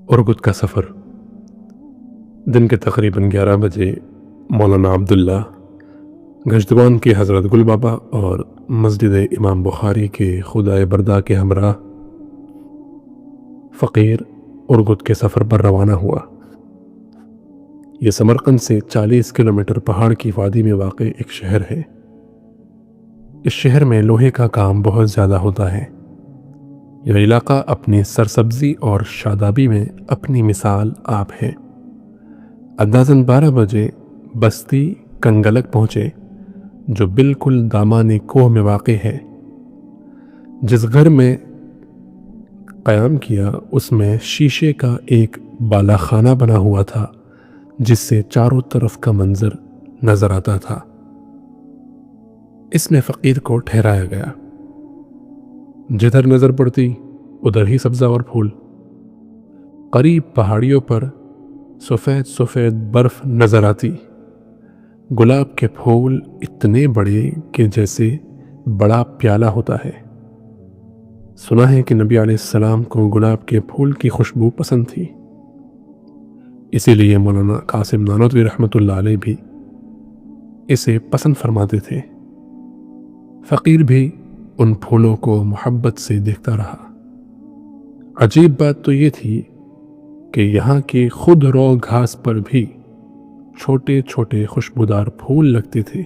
ارگد کا سفر۔ دن کے تقریباً 11 بجے مولانا عبداللہ گشتوان کے حضرت گل بابا اور مسجد امام بخاری کے خدائے بردہ کے ہمراہ فقیر ارگد کے سفر پر روانہ ہوا۔ یہ سمرقند سے 40 کلومیٹر پہاڑ کی وادی میں واقع ایک شہر ہے۔ اس شہر میں لوہے کا کام بہت زیادہ ہوتا ہے۔ یہ علاقہ اپنی سرسبزی اور شادابی میں اپنی مثال آپ ہے۔ اندازاً 12 بجے بستی کنگلک پہنچے، جو بالکل دامانی کوہ میں واقع ہے۔ جس گھر میں قیام کیا اس میں شیشے کا ایک بالا خانہ بنا ہوا تھا، جس سے چاروں طرف کا منظر نظر آتا تھا۔ اس میں فقیر کو ٹھہرایا گیا۔ جدھر نظر پڑتی ادھر ہی سبزہ اور پھول۔ قریب پہاڑیوں پر سفید سفید برف نظر آتی۔ گلاب کے پھول اتنے بڑے کہ جیسے بڑا پیالہ ہوتا ہے۔ سنا ہے کہ نبی علیہ السلام کو گلاب کے پھول کی خوشبو پسند تھی، اسی لیے مولانا قاسم نانوتوی رحمۃ اللہ علیہ بھی اسے پسند فرماتے تھے۔ فقیر بھی ان پھولوں کو محبت سے دیکھتا رہا۔ عجیب بات تو یہ تھی کہ یہاں کی خود رو گھاس پر بھی چھوٹے چھوٹے خوشبودار پھول لگتے تھے۔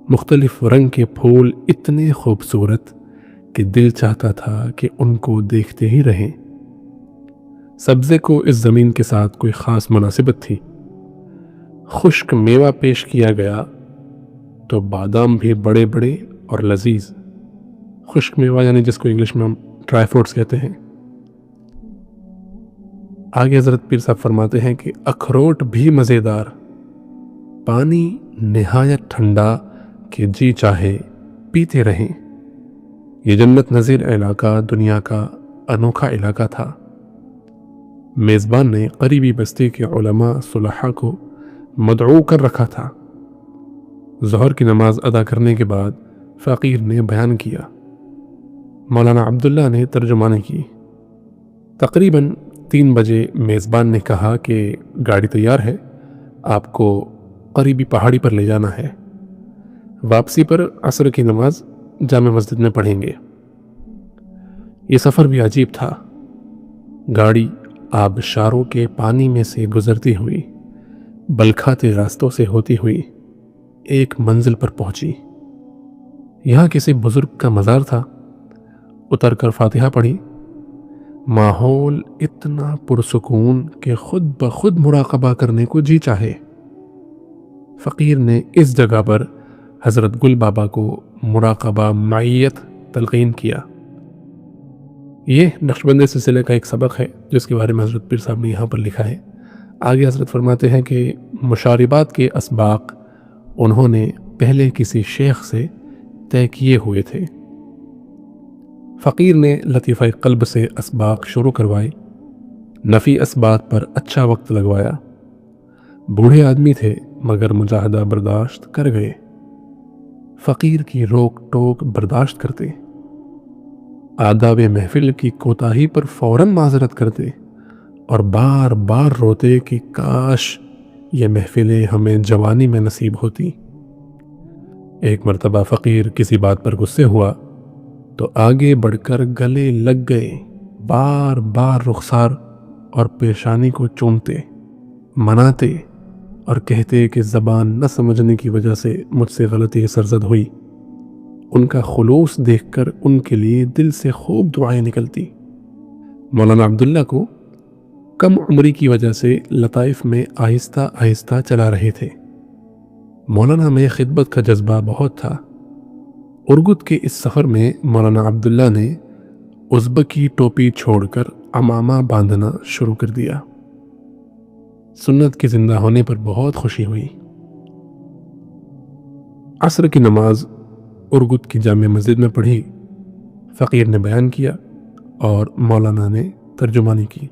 مختلف رنگ کے پھول اتنے خوبصورت کہ دل چاہتا تھا کہ ان کو دیکھتے ہی رہیں۔ سبزے کو اس زمین کے ساتھ کوئی خاص مناسبت تھی۔ خشک میوہ پیش کیا گیا تو بادام بھی بڑے بڑے اور لذیذ۔ خشک میوہ یعنی جس کو انگلش میں ہم ڈرائی فروٹس کہتے ہیں۔ آگے حضرت پیر صاحب فرماتے ہیں کہ اخروٹ بھی مزیدار، پانی نہایت ٹھنڈا کہ جی چاہے پیتے رہیں۔ یہ جنت نظیر علاقہ دنیا کا انوکھا علاقہ تھا۔ میزبان نے قریبی بستی کے علماء صلحاء کو مدعو کر رکھا تھا۔ ظہر کی نماز ادا کرنے کے بعد فقیر نے بیان کیا، مولانا عبداللہ نے ترجمانی کی۔ تقریباً 3 بجے میزبان نے کہا کہ گاڑی تیار ہے، آپ کو قریبی پہاڑی پر لے جانا ہے۔ واپسی پر عصر کی نماز جامع مسجد میں پڑھیں گے۔ یہ سفر بھی عجیب تھا۔ گاڑی آبشاروں کے پانی میں سے گزرتی ہوئی، بلکھاتے راستوں سے ہوتی ہوئی ایک منزل پر پہنچی۔ یہاں کسی بزرگ کا مزار تھا۔ اتر کر فاتحہ پڑھی۔ ماحول اتنا پرسکون کہ خود بخود مراقبہ کرنے کو جی چاہے۔ فقیر نے اس جگہ پر حضرت گل بابا کو مراقبہ معیت تلقین کیا۔ یہ نقشبندی سلسلے کا ایک سبق ہے جس کے بارے میں حضرت پیر صاحب نے یہاں پر لکھا ہے۔ آگے حضرت فرماتے ہیں کہ مشاربات کے اسباق انہوں نے پہلے کسی شیخ سے طے کیے ہوئے تھے۔ فقیر نے لطیفہ قلب سے اسباق شروع کروائے، نفی اسباق پر اچھا وقت لگوایا۔ بوڑھے آدمی تھے مگر مجاہدہ برداشت کر گئے۔ فقیر کی روک ٹوک برداشت کرتے، آداب محفل کی کوتاہی پر فوراً معذرت کرتے اور بار بار روتے کہ کاش یہ محفلیں ہمیں جوانی میں نصیب ہوتی۔ ایک مرتبہ فقیر کسی بات پر غصے ہوا تو آگے بڑھ کر گلے لگ گئے، بار بار رخسار اور پیشانی کو چومتے، مناتے اور کہتے کہ زبان نہ سمجھنے کی وجہ سے مجھ سے غلطی سرزد ہوئی۔ ان کا خلوص دیکھ کر ان کے لیے دل سے خوب دعائیں نکلتی۔ مولانا عبداللہ کو کم عمری کی وجہ سے لطائف میں آہستہ آہستہ چلا رہے تھے۔ مولانا میں خدمت کا جذبہ بہت تھا۔ ارگد کے اس سفر میں مولانا عبداللہ نے ازبکی ٹوپی چھوڑ کر عمامہ باندھنا شروع کر دیا۔ سنت کے زندہ ہونے پر بہت خوشی ہوئی۔ عصر کی نماز ارگد کی جامع مسجد میں پڑھی۔ فقیر نے بیان کیا اور مولانا نے ترجمانی کی۔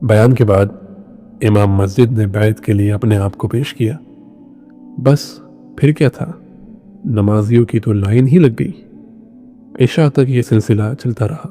بیان کے بعد امام مسجد نے بیعت کے لیے اپنے آپ کو پیش کیا۔ بس پھر کیا تھا، نمازیوں کی تو لائن ہی لگ گئی۔ عشاء تک یہ سلسلہ چلتا رہا۔